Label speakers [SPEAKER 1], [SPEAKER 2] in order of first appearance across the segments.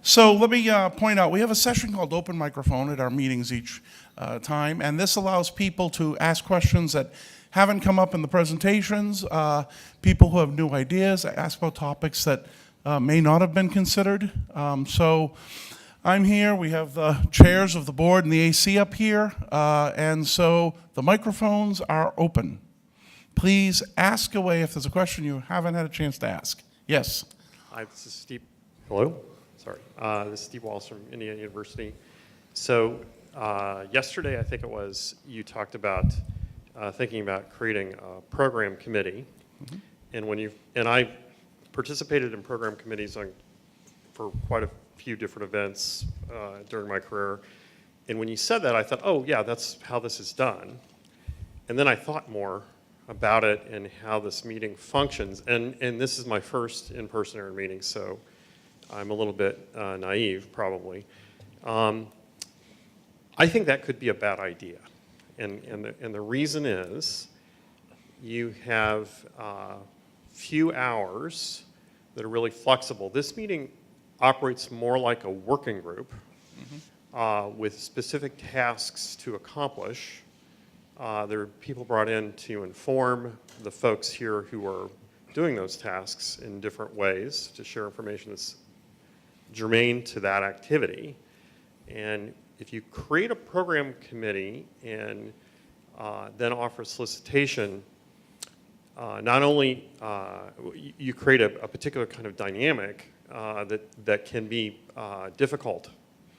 [SPEAKER 1] So let me point out, we have a session called Open Microphone at our meetings each time, and this allows people to ask questions that haven't come up in the presentations, people who have new ideas, ask about topics that may not have been considered. So I'm here, we have the chairs of the board and the AC up here, and so the microphones are open. Please ask away if there's a question you haven't had a chance to ask. Yes?
[SPEAKER 2] Hi, this is Steve. Hello? Sorry. This is Steve Wallace from Indiana University. So yesterday, I think it was, you talked about thinking about creating a program committee. Mm-hmm. And I participated in program committees for quite a few different events during my career. And when you said that, I thought, oh yeah, that's how this is done. And then I thought more about it and how this meeting functions. And this is my first in-person ARIN meeting, so I'm a little bit naive, probably. I think that could be a bad idea. And the reason is you have few hours that are really flexible. This meeting operates more like a working group with specific tasks to accomplish. There are people brought in to inform the folks here who are doing those tasks in different ways to share information that's germane to that activity. And if you create a program committee and then offer solicitation, not only you create a particular kind of dynamic that can be difficult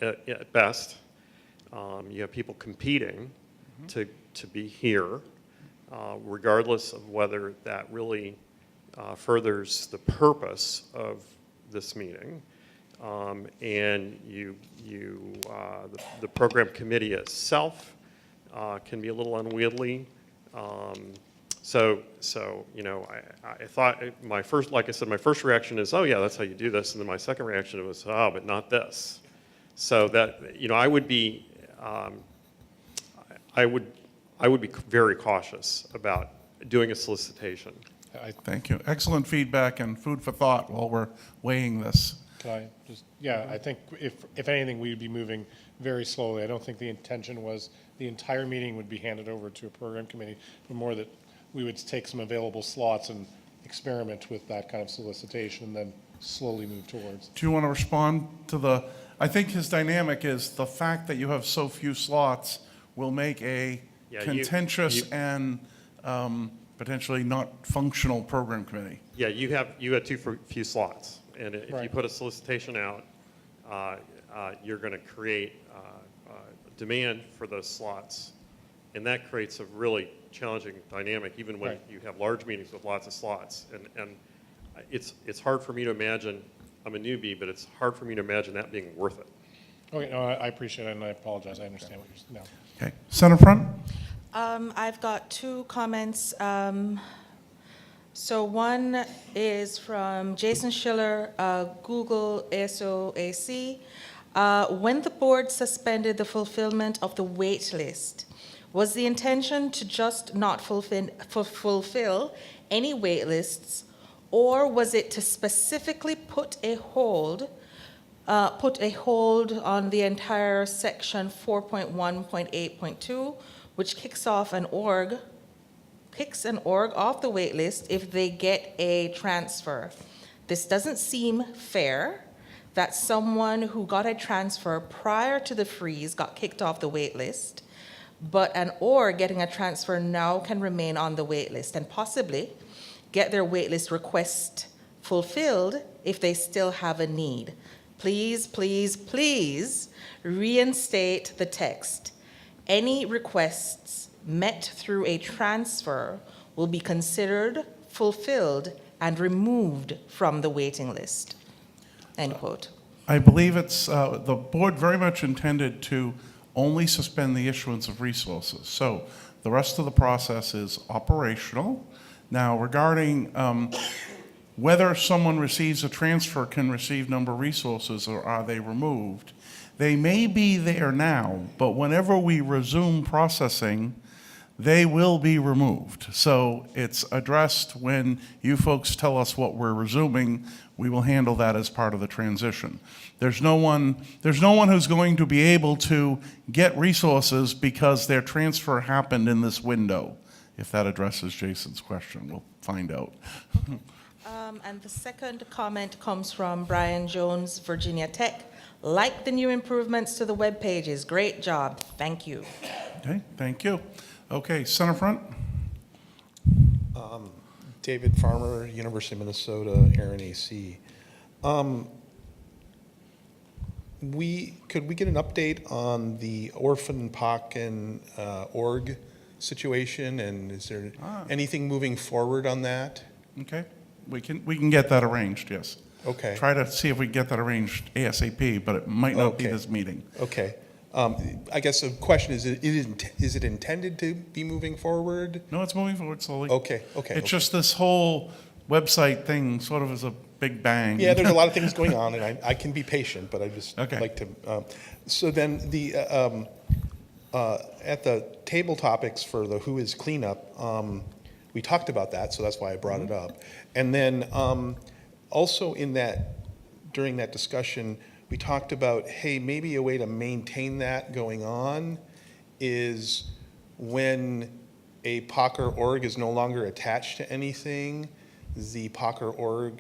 [SPEAKER 2] at best. You have people competing to be here, regardless of whether that really furthers the purpose of this meeting. And the program committee itself can be a little unwieldy. So you know, I thought like I said, my first reaction is, oh yeah, that's how you do this, and then my second reaction was, oh, but not this. So that, you know, I would be very cautious about doing a solicitation.
[SPEAKER 1] Thank you. Excellent feedback and food for thought while we're weighing this.
[SPEAKER 3] Can I just, yeah, I think if anything, we'd be moving very slowly. I don't think the intention was the entire meeting would be handed over to a program committee, but more that we would take some available slots and experiment with that kind of solicitation and then slowly move towards.
[SPEAKER 1] Do you want to respond to I think his dynamic is the fact that you have so few slots will make a contentious and potentially not functional program committee.
[SPEAKER 2] Yeah, you have too few slots. And if you put a solicitation out, you're going to create demand for those slots. And that creates a really challenging dynamic, even when you have large meetings with lots of slots. And it's hard for me to imagine, I'm a newbie, but it's hard for me to imagine that being worth it.
[SPEAKER 3] Okay, no, I appreciate it, and I apologize. I understand what you're saying.
[SPEAKER 1] Okay, center front.
[SPEAKER 4] I've got two comments. So one is from Jason Schiller, Google SOAC. When the board suspended the fulfillment of the wait list, was the intention to just not fulfill any wait lists, or was it to specifically put a hold on the entire section 4.1.8.2, which kicks an org off the wait list if they get a transfer? This doesn't seem fair that someone who got a transfer prior to the freeze got kicked off the wait list, but an org getting a transfer now can remain on the wait list and possibly get their wait list request fulfilled if they still have a need. Please, please, please reinstate the text. Any requests met through a transfer will be considered fulfilled and removed from the waiting list. End quote.
[SPEAKER 1] I believe it's the board very much intended to only suspend the issuance of resources. So the rest of the process is operational. Now, regarding whether someone receives a transfer can receive number of resources or are they removed, they may be there now, but whenever we resume processing, they will be removed. So it's addressed when you folks tell us what we're resuming. we will handle that as part of the transition. There's no one who's going to be able to get resources because their transfer happened in this window. If that addresses Jason's question, we'll find out.
[SPEAKER 4] And the second comment comes from Brian Jones, Virginia Tech. Like the new improvements to the web pages. Great job. Thank you.
[SPEAKER 1] Okay, thank you. Okay, center front.
[SPEAKER 5] David Farmer, University of Minnesota, ARIN AC. Could we get an update on the orphan POC and org situation, and is there anything moving forward on that?
[SPEAKER 1] Okay, we can get that arranged, yes.
[SPEAKER 5] Okay.
[SPEAKER 1] Try to see if we can get that arranged ASAP, but it might not be
[SPEAKER 5] Okay.
[SPEAKER 1] this meeting.
[SPEAKER 5] Okay. I guess the question is it intended to be moving forward?
[SPEAKER 1] No, it's moving forward slowly.
[SPEAKER 5] Okay, okay.
[SPEAKER 1] It's
[SPEAKER 5] okay.
[SPEAKER 1] just this whole website thing sort of is a big bang.
[SPEAKER 5] Yeah, there's a lot of things going on, and I can be patient, but I just
[SPEAKER 1] Okay.
[SPEAKER 5] like to. So then at the table topics for the Who Is Cleanup, we talked about that, so that's why I brought it up. And then also during that discussion, we talked about, hey, maybe a way to maintain that going on is when a POC or org is no longer attached to anything, the POC or org,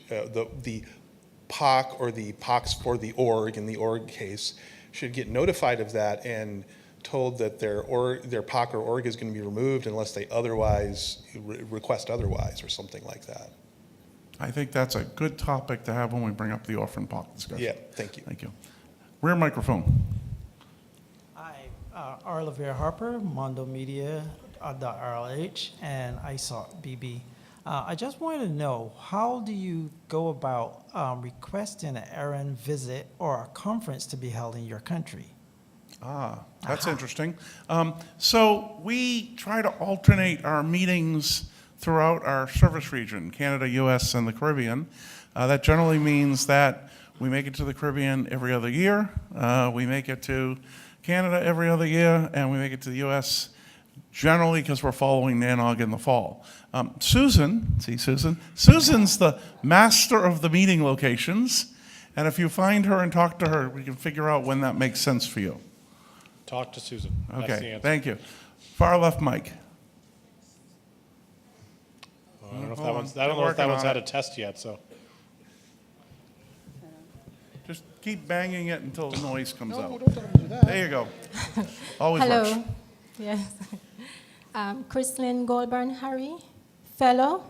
[SPEAKER 5] the POC or the POCs for the org, in the org case, should get notified of that and told that their POC or org is going to be removed unless they otherwise request otherwise or something like that.
[SPEAKER 1] I think that's a good topic to have when we bring up the orphan POC discussion.
[SPEAKER 5] Yeah, thank you.
[SPEAKER 1] Thank you. Rear microphone.
[SPEAKER 6] Hi, Arlavia Harper, Mondo Media, .RLH, and ISOT BB. I just wanted to know, how do you go about requesting an ARIN visit or a conference to be held in your country?
[SPEAKER 1] That's interesting. So we try to alternate our meetings throughout our service region, Canada, US, and the Caribbean. That generally means that we make it to the Caribbean every other year, we make it to Canada every other year, and we make it to the US generally because we're following NANOG in the fall. Susan's the master of the meeting locations, and if you find her and talk to her, we can figure out when that makes sense for you.
[SPEAKER 3] Talk to Susan. That's the
[SPEAKER 1] Okay,
[SPEAKER 3] answer.
[SPEAKER 1] thank you. Far left mic.
[SPEAKER 3] I don't know if
[SPEAKER 1] Hold
[SPEAKER 3] that
[SPEAKER 1] on,
[SPEAKER 3] one's, I
[SPEAKER 1] still
[SPEAKER 3] don't know if that
[SPEAKER 1] working
[SPEAKER 3] one's
[SPEAKER 1] on
[SPEAKER 3] had a
[SPEAKER 1] it.
[SPEAKER 3] test yet, so.
[SPEAKER 1] Just keep banging it until the noise comes
[SPEAKER 3] No,
[SPEAKER 1] out.
[SPEAKER 3] don't tell them to do that.
[SPEAKER 1] There you go. Always works.
[SPEAKER 7] Hello. Yes. Chrislyn Goldburn Harry, fellow.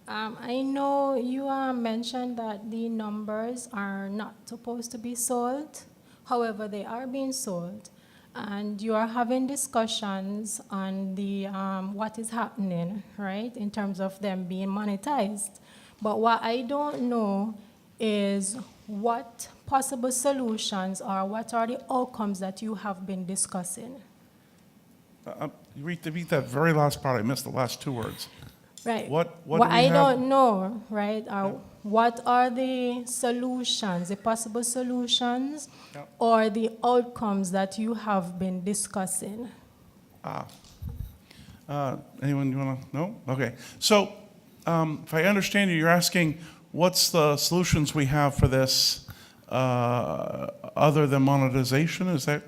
[SPEAKER 7] I know you mentioned that the numbers are not supposed to be sold. However, they are being sold. And you are having discussions on the what is happening, right, in terms of them being monetized. But what I don't know is what possible solutions or what are the outcomes that you have been discussing.
[SPEAKER 1] Repeat that very last part. I missed the last two words.
[SPEAKER 7] Right.
[SPEAKER 1] What do we
[SPEAKER 7] I
[SPEAKER 1] have?
[SPEAKER 7] don't know, right? What are the solutions, the possible solutions,
[SPEAKER 1] Yep.
[SPEAKER 7] or the outcomes that you have been discussing?
[SPEAKER 1] Anyone you want to know? Okay. So if I understand you, you're asking what's the solutions we have for this other than monetization? Is that?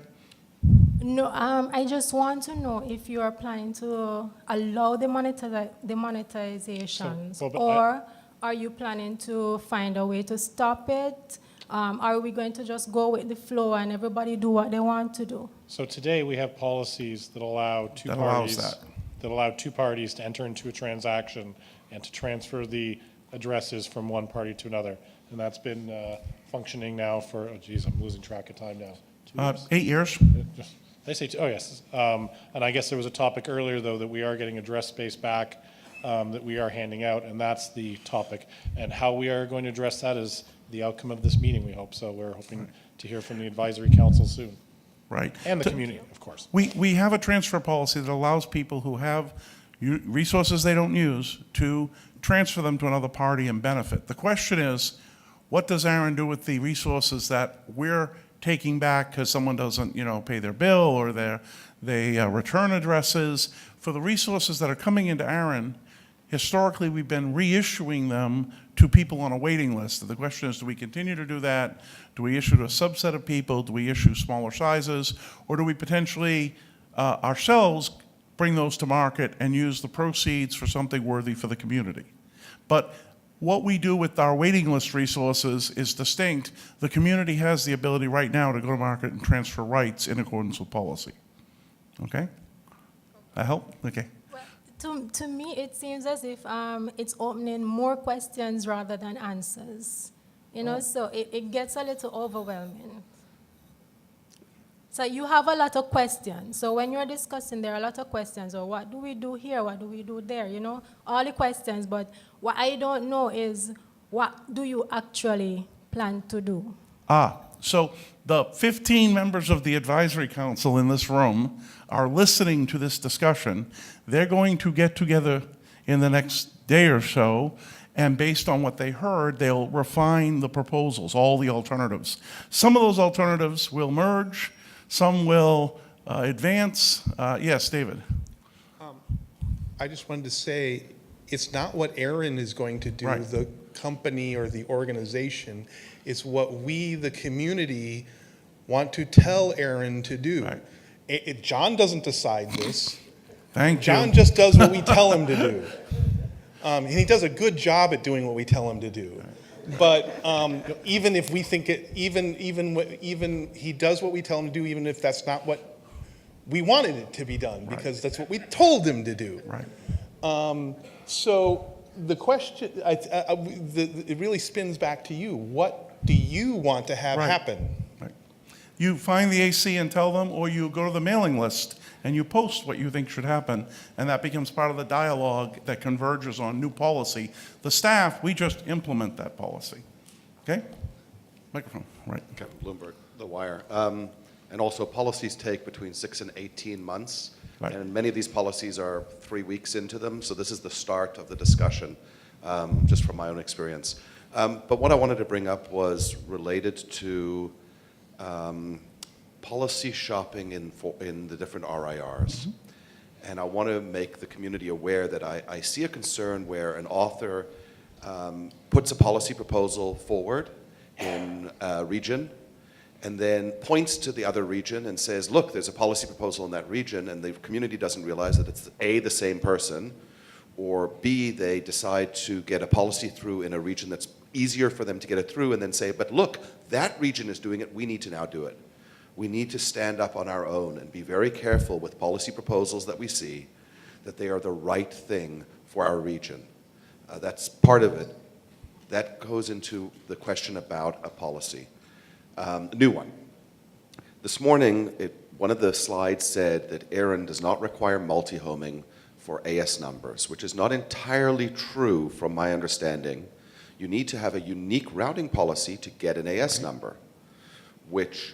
[SPEAKER 7] No, I just want to know if you are planning to allow the monetizations,
[SPEAKER 3] So, but
[SPEAKER 7] or are you planning to find a way to stop it? Are we going to just go with the flow and everybody do what they want to do?
[SPEAKER 3] So today, we have policies that allow
[SPEAKER 1] That allows
[SPEAKER 3] two parties to enter into a transaction and to transfer the addresses from one party to another. And that's been functioning now for, oh geez, I'm losing track of time now. 2 years?
[SPEAKER 1] 8 years.
[SPEAKER 3] They say, oh, yes. And I guess there was a topic earlier, though, that we are getting address space back that we are handing out, and that's the topic. And how we are going to address that is the outcome of this meeting, we hope. So we're hoping to hear from the advisory council soon,
[SPEAKER 1] Right.
[SPEAKER 3] and the community, of course.
[SPEAKER 1] We have a transfer policy that allows people who have resources they don't use to transfer them to another party and benefit. The question is, what does ARIN do with the resources that we're taking back because someone doesn't, pay their bill or they return addresses? For the resources that are coming into ARIN, historically we've been reissuing them to people on a waiting list. The question is, do we continue to do that? Do we issue to a subset of people? Do we issue smaller sizes? Or do we potentially ourselves bring those to market and use the proceeds for something worthy for the community? But what we do with our waiting list resources is distinct. The community has the ability right now to go to market and transfer rights in accordance with policy. Okay? That help? Okay.
[SPEAKER 7] To me, it seems as if it's opening more questions rather than answers. You know, so it gets a little overwhelming. So you have a lot of questions. So when you're discussing, there are a lot of questions. Or what do we do here? What do we do there? You know, all the questions. But what I don't know is, what do you actually plan to do?
[SPEAKER 1] So the 15 members of the advisory council in this room are listening to this discussion. They're going to get together in the next day or so, and based on what they heard, they'll refine the proposals, all the alternatives. Some of those alternatives will merge, some will advance. Yes, David?
[SPEAKER 5] I just wanted to say, it's not what ARIN is going to do,
[SPEAKER 1] Right.
[SPEAKER 5] the company or the organization. It's what we, the community, want to tell ARIN to do.
[SPEAKER 1] Right.
[SPEAKER 5] John doesn't decide this.
[SPEAKER 1] Thank you.
[SPEAKER 5] John just does what we tell him to do. And he does a good job at doing what we tell him to do. But even if we think it, even he does what we tell him to do, even if that's not what we wanted it to be done, because that's what we told him to do.
[SPEAKER 1] Right.
[SPEAKER 5] So the question, it really spins back to you. What do you want to have
[SPEAKER 1] Right.
[SPEAKER 5] happen?
[SPEAKER 1] Right. You find the AC and tell them, or you go to the mailing list and you post what you think should happen, and that becomes part of the dialogue that converges on new policy. The staff, we just implement that policy. Okay? Microphone, right.
[SPEAKER 8] Kevin Bloomberg, The Wire. And also, policies take between 6 and 18 months.
[SPEAKER 1] Right.
[SPEAKER 8] And many of these policies are 3 weeks into them, so this is the start of the discussion, just from my own experience. But what I wanted to bring up was related to policy shopping in the different RIRs. And I want to make the community aware that I see a concern where an author puts a policy proposal forward in a region and then points to the other region and says, look, there's a policy proposal in that region, and the community doesn't realize that it's A, the same person, or B, they decide to get a policy through in a region that's easier for them to get it through, and then say, but look, that region is doing it, we need to now do it. We need to stand up on our own and be very careful with policy proposals that we see, that they are the right thing for our region. That's part of it. That goes into the question about a policy. A new one. This morning, one of the slides said that ARIN does not require multi-homing for AS numbers, which is not entirely true from my understanding. You need to have a unique routing policy to get an AS number, which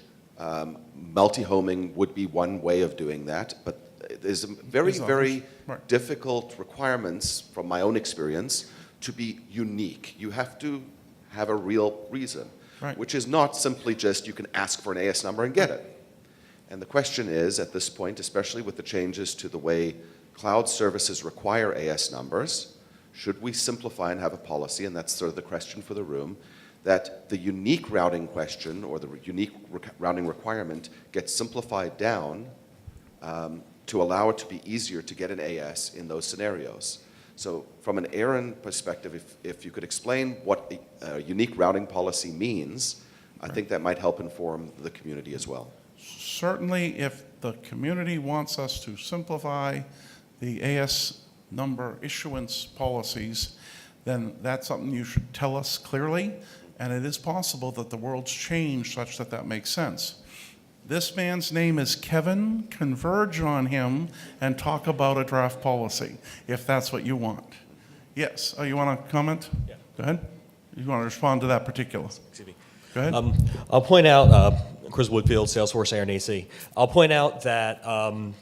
[SPEAKER 8] multi-homing would be one way of doing that, but there's very
[SPEAKER 1] Right.
[SPEAKER 8] difficult requirements from my own experience to be unique. You have to have a real reason,
[SPEAKER 1] Right.
[SPEAKER 8] which is not simply just you can ask for an AS number and get it. And the question is, at this point, especially with the changes to the way cloud services require AS numbers, should we simplify and have a policy, and that's sort of the question for the room, that the unique routing question or the unique routing requirement gets simplified down to allow it to be easier to get an AS in those scenarios. So from an ARIN perspective, if you could explain what a unique routing policy means, I think that might help inform the community as well.
[SPEAKER 1] Certainly, if the community wants us to simplify the AS number issuance policies, then that's something you should tell us clearly, and it is possible that the world's changed such that that makes sense. This man's name is Kevin. Converge on him and talk about a draft policy, if that's what you want. Yes, you want to comment?
[SPEAKER 9] Yeah.
[SPEAKER 1] Go ahead. You want to respond to that particular?
[SPEAKER 9] Excuse me.
[SPEAKER 1] Go ahead.
[SPEAKER 9] I'll point out, Chris Woodfield, Salesforce ARIN AC. I'll point out that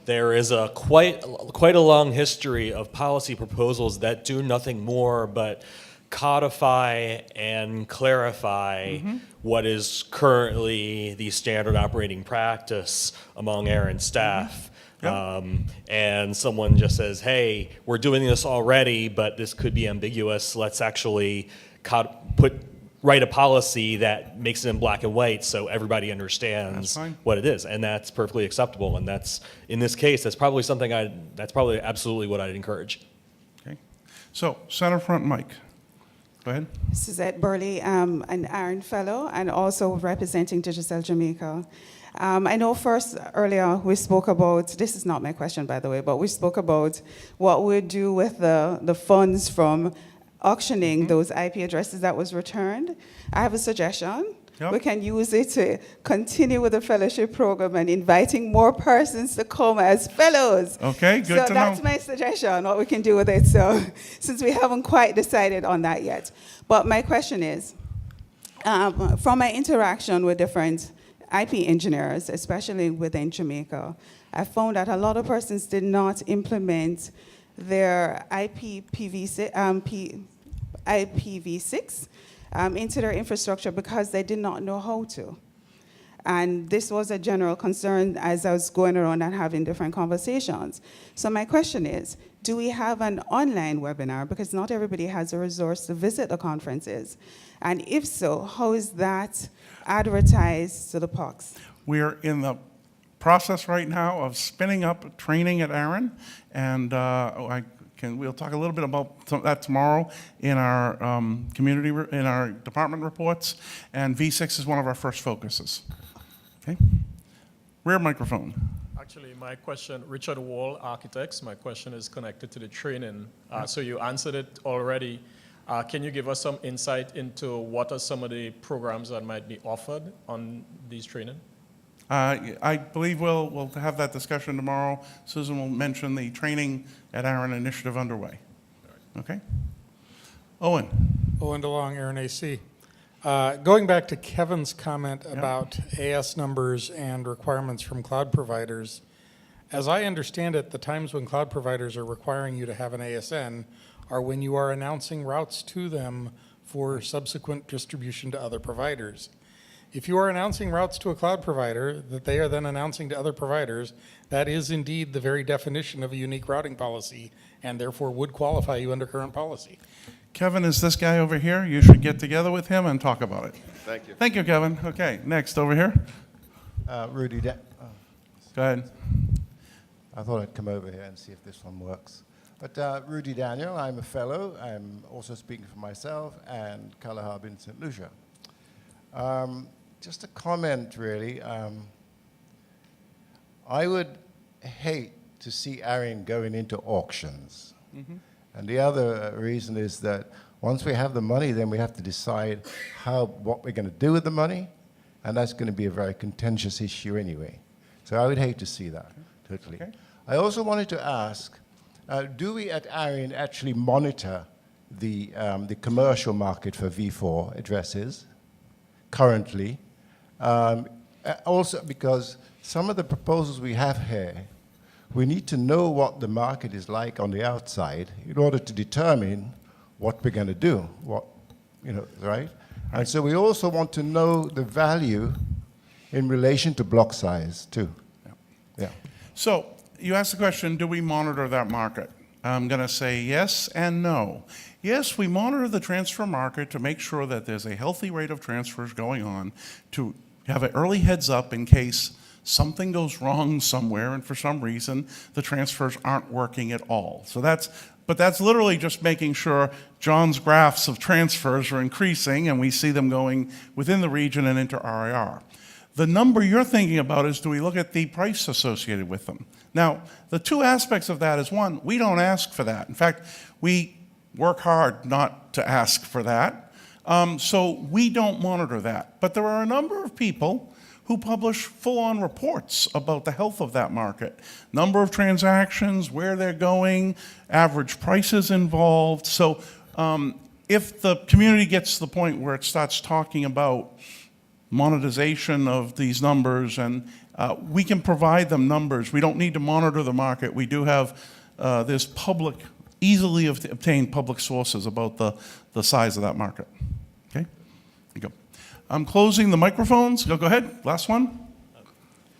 [SPEAKER 9] there is a quite a long history of policy proposals that do nothing more but codify and clarify what is currently the standard operating practice among ARIN staff. And someone just says, hey, we're doing this already, but this could be ambiguous. Let's actually write a policy that makes it in black and white so everybody understands
[SPEAKER 1] That's fine.
[SPEAKER 9] what it is, and that's perfectly acceptable. And that's, in this case, that's probably absolutely what I'd encourage.
[SPEAKER 1] Okay. So, center front mic. Go ahead.
[SPEAKER 10] Suzette Burley, an ARIN fellow and also representing Digicel Jamaica. I know earlier we spoke about, this is not my question by the way, but we spoke about what we'd do with the funds from auctioning those IP addresses that was returned. I have a suggestion.
[SPEAKER 1] Yep.
[SPEAKER 10] We can use it to continue with the fellowship program and inviting more persons to come as fellows.
[SPEAKER 1] Okay, good to know.
[SPEAKER 10] So that's my suggestion, what we can do with it. So since we haven't quite decided on that yet. But my question is, from my interaction with different IP engineers, especially within Jamaica, I found that a lot of persons did not implement their IPv6 into their infrastructure because they did not know how to. And this was a general concern as I was going around and having different conversations. So my question is, do we have an online webinar? Because not everybody has a resource to visit the conferences. And if so, how is that advertised to the POCs?
[SPEAKER 1] We're in the process right now of spinning up training at ARIN, and we'll talk a little bit about that tomorrow in our in our department reports, and V6 is one of our first focuses. Okay? Rear microphone.
[SPEAKER 11] Actually, my question, Richard Wall, Architects, my question is connected to the training. So you answered it already. Can you give us some insight into what are some of the programs that might be offered on these training?
[SPEAKER 1] I believe we'll have that discussion tomorrow. Susan will mention the training at ARIN initiative underway. Okay? Owen.
[SPEAKER 12] Owen DeLong, ARIN AC. Going back to Kevin's comment about AS numbers and requirements from cloud providers, as I understand it, the times when cloud providers are requiring you to have an ASN are when you are announcing routes to them for subsequent distribution to other providers. If you are announcing routes to a cloud provider that they are then announcing to other providers, that is indeed the very definition of a unique routing policy and therefore would qualify you under current policy.
[SPEAKER 1] Kevin is this guy over here. You should get together with him and talk about it.
[SPEAKER 8] Thank you.
[SPEAKER 1] Thank you, Kevin. Okay, next over here.
[SPEAKER 13] Rudy,
[SPEAKER 1] Go ahead.
[SPEAKER 13] I thought I'd come over here and see if this one works. But Rudy Daniel, I'm a fellow. I'm also speaking for myself and Kalahab in St. Lucia. Just a comment, really. I would hate to see ARIN going into auctions. Mm-hmm. And the other reason is that once we have the money, then we have to decide what we're going to do with the money, and that's going to be a very contentious issue anyway. So I would hate to see that, totally. Okay. I also wanted to ask, do we at ARIN actually monitor the commercial market for V4 addresses currently? Also, because some of the proposals we have here, we need to know what the market is like on the outside in order to determine what we're going to do, right? And so we also want to know the value in relation to block size, too. Yeah.
[SPEAKER 1] So you asked the question, do we monitor that market? I'm going to say yes and no. Yes, we monitor the transfer market to make sure that there's a healthy rate of transfers going on, to have an early heads up in case something goes wrong somewhere and for some reason the transfers aren't working at all. So that's literally just making sure John's graphs of transfers are increasing and we see them going within the region and into RIR. The number you're thinking about is, do we look at the price associated with them? Now, the two aspects of that is, one, we don't ask for that. In fact, we work hard not to ask for that. So we don't monitor that. But there are a number of people who publish full-on reports about the health of that market. Number of transactions, where they're going, average prices involved. So if the community gets to the point where it starts talking about monetization of these numbers, and we can provide them numbers. We don't need to monitor the market. We do have this public, easily obtained public sources about the size of that market. Okay, there you go. I'm closing the microphones. Go ahead, last one.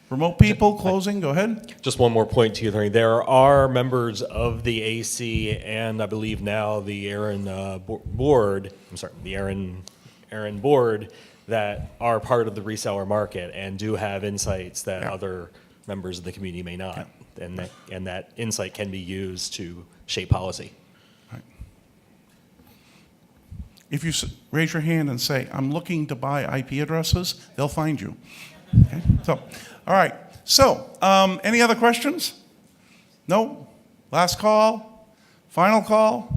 [SPEAKER 1] Remote people, closing, go ahead.
[SPEAKER 9] Just one more point to your thing. There are members of the AC and I believe now the ARIN board, I'm sorry, the ARIN board that are part of the reseller market and do have insights that other members of the community may not. And that insight can be used to shape policy.
[SPEAKER 1] If you raise your hand and say, I'm looking to buy IP addresses, they'll find you. Okay? So, all right. So, any other questions? No? Last call? Final call?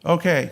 [SPEAKER 1] Okay.